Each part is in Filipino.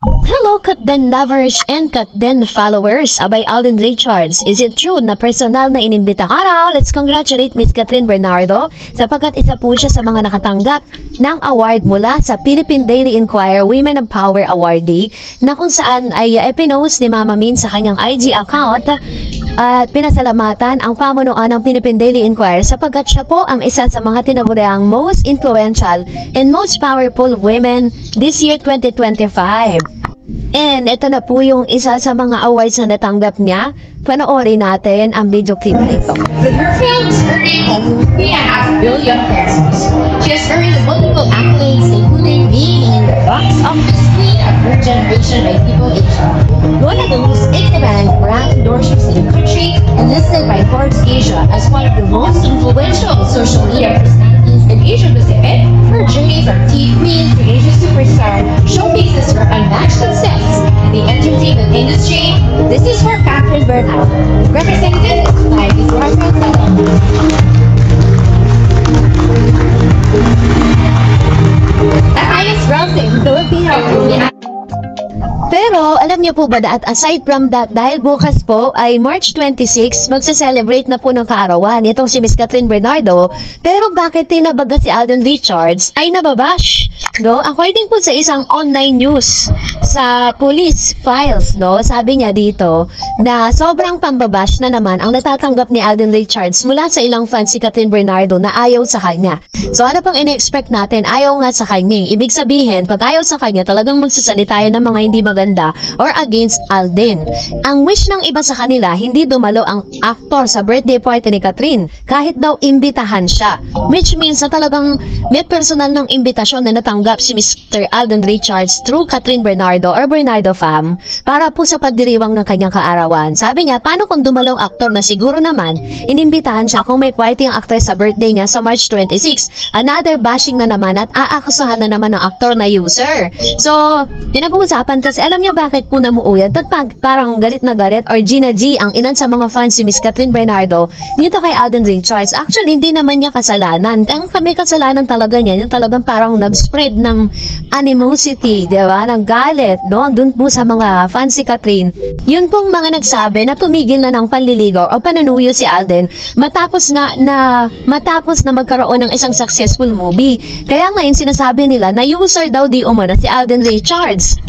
Hello, Katden lovers and Katden followers. Abay, Alden Richards. Is it true na personal na inimbita ka raw? Let's congratulate Miss Catherine Bernardo sapagkat isa po siya sa mga nakatanggap ng award mula sa Philippine Daily Inquirer Women of Power Awardee na kung saan ay pinost ni Mama Min sa kanyang IG account at pinasalamatan ang pamunuan ng Philippine Daily Inquirer sapagkat siya po ang isa sa mga tinaguriang most influential and most powerful women this year 2025. And ito na po yung isa sa mga awards na natanggap niya. Panoorin natin ang video clip nito. With her films earning over $3.5 billion pesos, she has earned multiple accolades including being in the box office queen of her generation by People Asia, one of the most in-demand brand endorsements in the country, and listed by Forbes Asia as one of the most influential social media personalities in Asia Pacific. Her journey from teen queen to Asia superstar showcases her unmatched success in the entertainment industry. This is for Catherine Bernardo, represented by Ms. Margaret Talon. The highest grossing Filipino movie. Pero alam niyo po ba that aside from that, dahil bukas po ay March 26, magsa-celebrate na po ng kaarawan itong si Miss Catherine Bernardo. Pero bakit tinabaga si Alden Richards ay nababash? No? According po sa isang online news sa police files, no, sabi niya dito na sobrang pambabash na naman ang natatanggap ni Alden Richards mula sa ilang fans si Catherine Bernardo na ayaw sa kanya. So ano pang ine-expect natin? Ayaw nga sa kanya. Ibig sabihin, pag ayaw sa kanya, talagang magsasalita yan ng mga hindi maganda or against Alden. Ang wish ng iba sa kanila, hindi dumalo ang actor sa birthday party ni Catherine kahit daw imbitahan siya. Which means na talagang may personal ng imbitasyon na natanggap si Mr. Alden Richards through Catherine Bernardo or Bernardo Fam para po sa pagdiriwang ng kanyang kaarawan. Sabi niya, paano kung dumalo ang actor na siguro naman inimbitahan siya kung may party ang actor sa birthday niya sa March 26? Another bashing na naman at aakusahan na naman ng actor na user. So, pinag-uusapan kasi alam niyo bakit po namuuyan? Parang galit na galit or Gina G ang ilan sa mga fans si Miss Catherine Bernardo dito kay Alden Richards. Actually, hindi naman niya kasalanan. Ang kami kasalanan talaga niya, yung talagang parang nag-spread ng animosity, di ba? Ng galit, no? Doon po sa mga fans si Catherine. Yun pong mga nagsabi na tumigil na ng panliligaw o panunuyo si Alden matapos na magkaroon ng isang successful movie. Kaya ngayon sinasabi nila na user daw di umana si Alden Richards.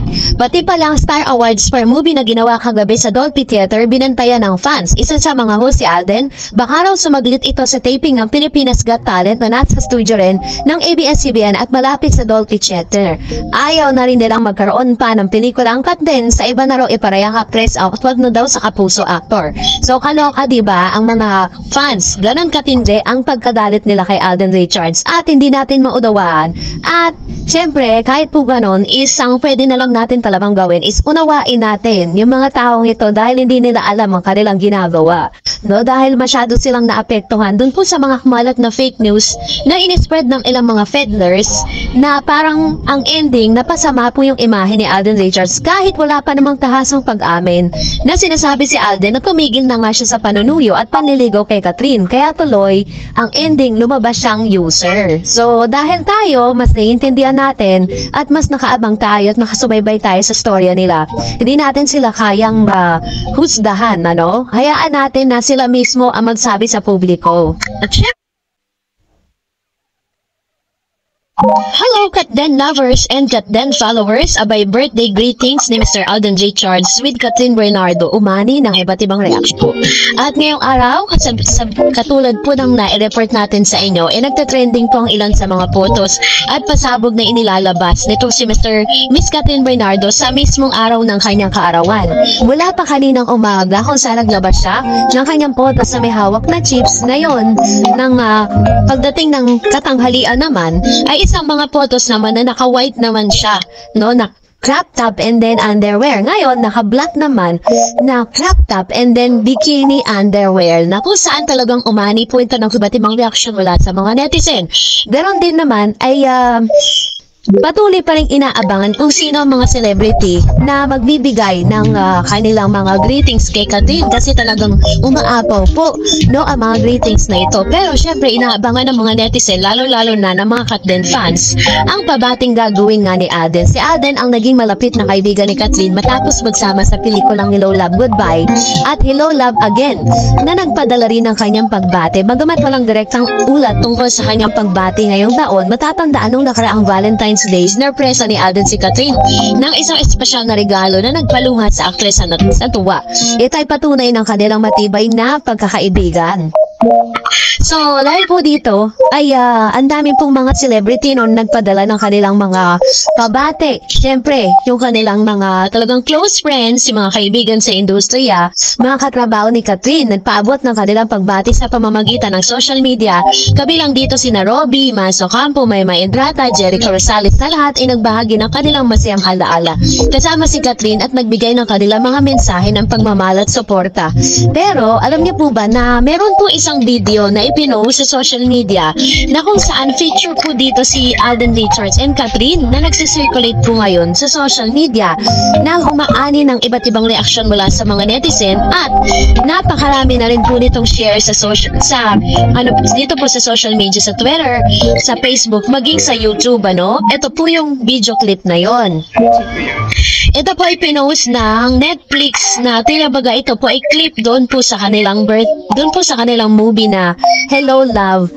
Pati palang Star Awards for movie na ginawa kagabi sa Dolby Theater binantayan ng fans. Isa sa mga host si Alden, baka raw sumaglit ito sa taping ng Pilipinas Got Talent na nasa studio rin ng ABS-CBN at malapit sa Dolby Theater. Ayaw na rin nilang magkaroon pa ng pelikula ang Katden sa iba na raw iparayang actress at wag na daw sa kapuso actor. So kaloka diba ang mga fans, ganun katindi ang pagkagalit nila kay Alden Richards at hindi natin maudawaan. At syempre kahit po ganun, isang pwede na lang natin talagang gawin is unawain natin yung mga taong ito dahil hindi nila alam ang kanilang ginagawa. No? Dahil masyado silang naapektuhan dun po sa mga kumalat na fake news na inispread ng ilang mga feddlers na parang ang ending napasama po yung imahe ni Alden Richards kahit wala pa namang tahasang pag-amin na sinasabi si Alden na tumigil na nga siya sa panunuyo at panliligaw kay Catherine. Kaya tuloy, ang ending lumabas siyang user. So dahil tayo, mas naiintindihan natin at mas nakaabang tayo at nakasubaybay tayo sa storya nila. Hindi natin sila kayang husdahan, ano? Hayaan natin na sila mismo ang magsabi sa publiko. At hello, Katden lovers and Katden followers. Abay, birthday greetings ni Mr. Alden Richards with Catherine Bernardo umani ng iba't ibang reaksyon. At ngayong araw, katulad po ng na-report natin sa inyo, nagtatrending po ang ilan sa mga photos at pasabog na inilalabas nito si Miss Catherine Bernardo sa mismong araw ng kanyang kaarawan. Mula pa kaninang umaga kung saan naglabas siya ng kanyang photos na may hawak na chips. Ngayon, pagdating ng katanghalian naman, ay isang mga photos naman na naka-white naman siya, no, na crop top and then underwear. Ngayon, naka-black naman na crop top and then bikini underwear na kung saan talagang umani po ito ng iba't ibang reaksyon mula sa mga netizen. Ganon din naman ay patuloy pa rin inaabangan kung sino ang mga celebrity na magbibigay ng kanilang mga greetings kay Catherine kasi talagang umaapaw po no ang mga greetings na ito. Pero syempre inaabangan ng mga netizen lalo-lalo na ng mga Katden fans ang pabating gagawin nga ni Alden. Si Alden ang naging malapit na kaibigan ni Catherine matapos magsama sa pelikulang Hello Love Goodbye at Hello Love Again na nagpadala rin ng kanyang pagbate. Bagamat walang direktang ulat tungkol sa kanyang pagbate ngayong taon, matatandaan nung nakaraang Valentine's Day na presa ni Alden si Catherine ng isang espesyal na regalo na nagpalungat sa aktres sa tuwa. Ito ay patunay ng kanilang matibay na pagkakaibigan. So, dahil po dito, ay ang dami pong mga celebrity noon nagpadala ng kanilang mga pabate. Siyempre, yung kanilang mga talagang close friends, yung mga kaibigan sa industriya, mga katrabaho ni Catherine, nagpaabot ng kanilang pagbati sa pamamagitan ng social media. Kabilang dito sina Robby, Maso Campo, Mayma Endrata, Jericho Rosales na lahat ay nagbahagi ng kanilang masayang alaala. Kasama si Catherine at nagbigay ng kanilang mga mensahe ng pagmamahal at suporta. Pero, alam niyo po ba na meron po isang video na ipinost sa social media na kung saan feature po dito si Alden Richards and Catherine na nagsisirculate po ngayon sa social media na humaani ng iba't ibang reaksyon mula sa mga netizen at napakarami na rin po nitong share sa dito po sa social media, sa Twitter, sa Facebook, maging sa YouTube, ano? Ito po yung video clip na yon. Ito po ay pinost ng Netflix na tinabaga ito po ay clip doon po sa kanilang movie na Hello Love.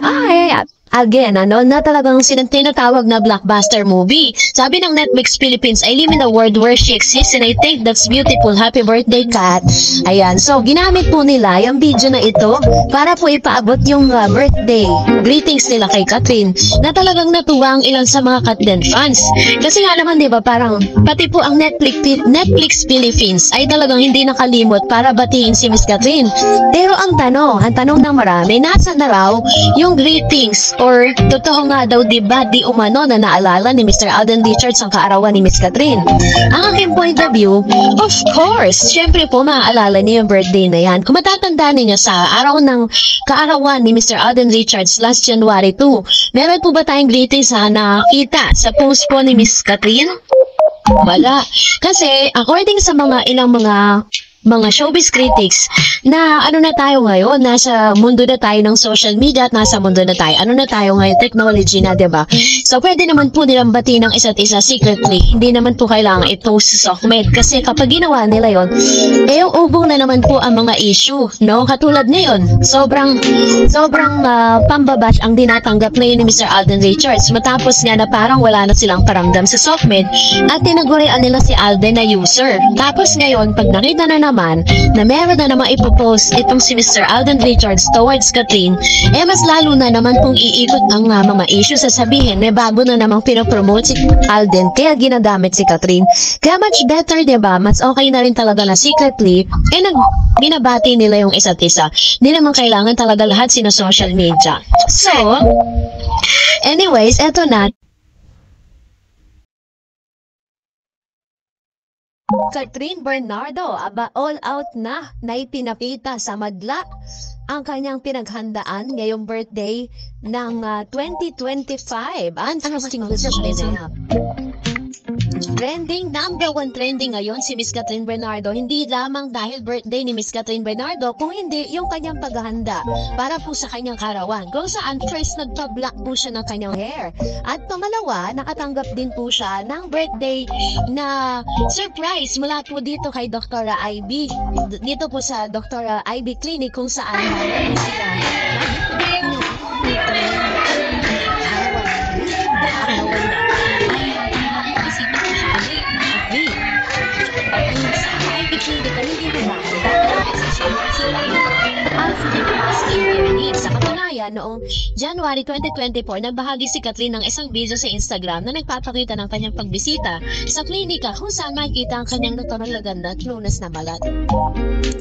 Again, na talagang tinatawag na blockbuster movie. Sabi ng Netflix Philippines, I live in a world where she exists and I think that's beautiful. Happy birthday, Kat. Ayan, so ginamit po nila yung video na ito para po ipaabot yung birthday greetings nila kay Catherine na talagang natuwa ang ilan sa mga Katden fans. Kasi nga naman, di ba, parang pati po ang Netflix Philippines ay talagang hindi nakalimot para batiin si Miss Catherine. Pero ang tanong ng marami, nasa na raw yung greetings or totoo nga daw diba di umano na naalala ni Mr. Alden Richards ang kaarawan ni Miss Catherine? Ang aking point of view, of course, syempre po maaalala niyo yung birthday na yan. Kung matatandaan niyo sa araw ng kaarawan ni Mr. Alden Richards last January 2, meron po ba tayong greetings na nakita sa post po ni Miss Catherine? Wala. Kasi according sa ilang mga showbiz critics na na tayo ngayon, nasa mundo na tayo ng social media at nasa mundo na tayo. Na tayo ngayon, technology na, diba? So, pwede naman po nilang batiin ng isa't isa secretly. Hindi naman po kailangan i-post sa Sokmed kasi kapag ginawa nila yon, yung ubong na naman po ang mga issue, no? Katulad ngayon, sobrang pambabash ang dinatanggap ngayon ni Mr. Alden Richards matapos nga na parang wala na silang paramdam sa Sokmed at tinagurian nila si Alden na user. Tapos ngayon, pag nakita na na meron na namang ipopost itong si Mr. Alden Richards towards Catherine, mas lalo na naman kung iikot ang mga issue sasabihin, may bago na namang pinopromote si Alden kaya ginagamit si Catherine. Kaya much better, diba? Mas okay na rin talaga na secretly binabati nila yung isa't isa. Hindi naman kailangan talaga lahat sina social media. So, anyways, eto na. Catherine Bernardo, all out na ipinakita sa madla ang kanyang pinaghandaan ngayong birthday ng 2025. Trending, number 1 trending ngayon si Miss Catherine Bernardo. Hindi lamang dahil birthday ni Miss Catherine Bernardo, kung hindi yung kanyang paghahanda para po sa kanyang karawan. Kung saan first nagpa-black po siya ng kanyang hair. At pangalawa, nakatanggap din po siya ng birthday na surprise mula po dito kay Dr. Ivy. Dito po sa Dr. Ivy Clinic kung saan sila sa katunayan, noong January 2024, nagbahagi si Catherine ng isang video sa Instagram na nagpapakita ng kanyang pagbisita sa klinika kung saan makikita ang kanyang natural na ganda at lunas na balat.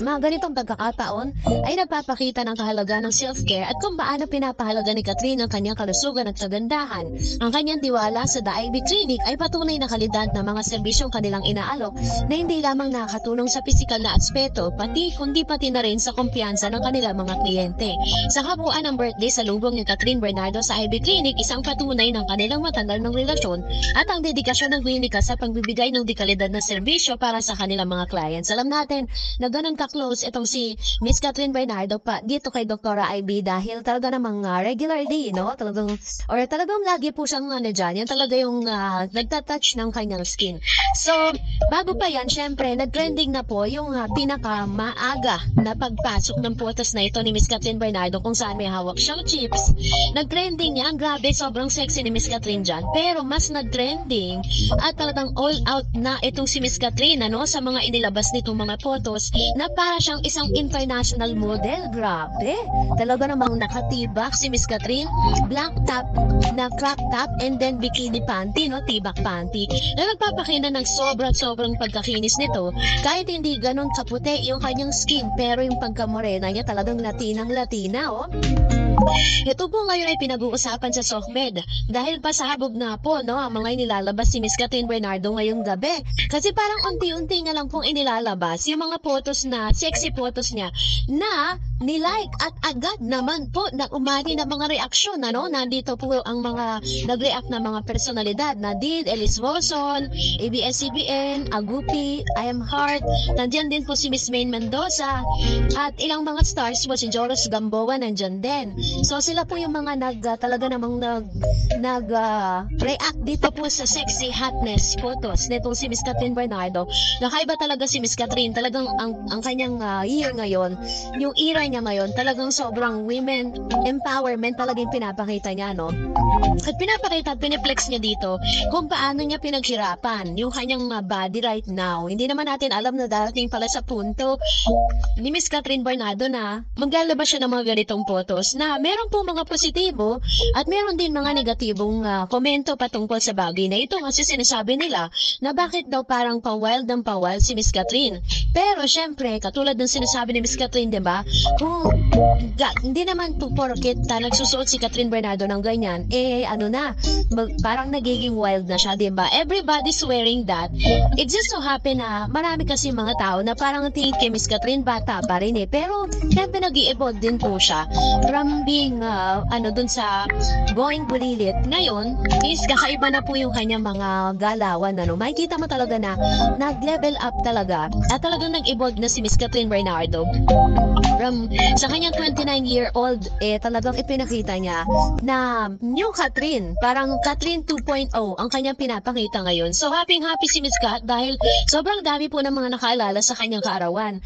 Mga ganitong pagkakataon ay nagpapakita ng kahalagahan ng self-care at kung paano pinapahalaga ni Catherine ang kanyang kalusugan at kagandahan. Ang kanyang tiwala sa The Ivy Clinic ay patunay na kalidad ng mga serbisyong kanilang inaalok na hindi lamang nakakatulong sa pisikal na aspeto, kundi pati na rin sa kumpiyansa ng kanilang mga kliyente. Sa kabuuan ng birthday sa lubong ni Catherine Bernardo sa Ivy Clinic, isang patunay ng kanilang matagal ng relasyon at ang dedikasyon ng klinika sa pagbibigay ng dekalidad na serbisyo para sa kanilang mga clients. Alam natin na ganun ka-close itong si Miss Catherine Bernardo pa dito kay Dr. Ivy dahil talaga namang regularly, no? Talagang lagi po siyang dyan. Yan talaga yung nagtatouch ng kanyang skin. So, bago pa yan, syempre, nag-trending na po yung pinakamaaga na pagpasok ng photos na ito ni Miss Catherine Bernardo kung saan may hawak siyang chips. Nag-trending yan. Grabe, sobrang sexy ni Miss Catherine dyan. Pero mas nag-trending at talagang all out na itong si Miss Catherine, ano, sa mga inilabas nitong mga photos na para siyang isang international model. Grabe. Talaga namang nakatibak si Miss Catherine. Black top na crop top and then bikini panty, no? Tibak panty. Na nagpapakita ng sobrang pagkakinis nito. Kahit hindi ganun kaputi yung kanyang skin, pero yung pagkamorena niya talagang latinang-latina, oh. Ito po ngayon ay pinag-uusapan sa SOCMED dahil pasabog na po, no, ang mga inilalabas si Miss Catherine Bernardo ngayong gabi. Kasi parang unti-unti nga lang pong inilalabas yung mga photos na, sexy photos niya na nilike at agad naman po na umani na mga reaksyon, ano? Nandito po ang mga nag-react na mga personalidad na Did, Elise Wilson, ABS-CBN, Agupi, I Am Heart, nandiyan din po si Miss Maine Mendoza, at ilang mga stars po si Joros Gamboa nandyan din. So sila po yung mga talaga namang react dito po sa sexy hotness photos nitong si Miss Catherine Bernardo. Nakaiba talaga si Miss Catherine, talagang ang kanyang year ngayon, yung era niya ngayon, talagang sobrang women empowerment talagang pinapakita niya, no? At pinapakita at piniplex niya dito kung paano niya pinaghirapan yung kanyang body right now. Hindi naman natin alam na darating pala sa punto ni Miss Catherine Bernardo na maglalabas siya ng mga ganitong photos na meron pong mga positibo at meron din mga negatibong komento patungkol sa bagay na ito, kasi sinasabi nila na bakit daw parang pa-wild ng pa-wild si Miss Catherine. Pero syempre, katulad ng sinasabi ni Miss Catherine, diba? Hindi naman po porket nagsusuot si Catherine Bernardo ng ganyan, parang nagiging wild na siya, diba? Everybody's wearing that. It just so happen na marami kasi mga tao na parang tingin kay Miss Catherine bata pa rin eh. Pero syempre nag-i-evolve din po siya from being dun sa going bulilit. Ngayon is kakaiba na po yung kanyang mga galawan, ano? Makikita mo talaga na nag-level up talaga at talagang nag-evolve na si Miss Catherine Bernardo. Sa kanyang 29-year-old, talagang ipinakita niya na new Catherine, parang Catherine 2.0 ang kanyang pinapakita ngayon. So happy si Miss Cat dahil sobrang dami po ng mga nakaalala sa kanyang kaarawan.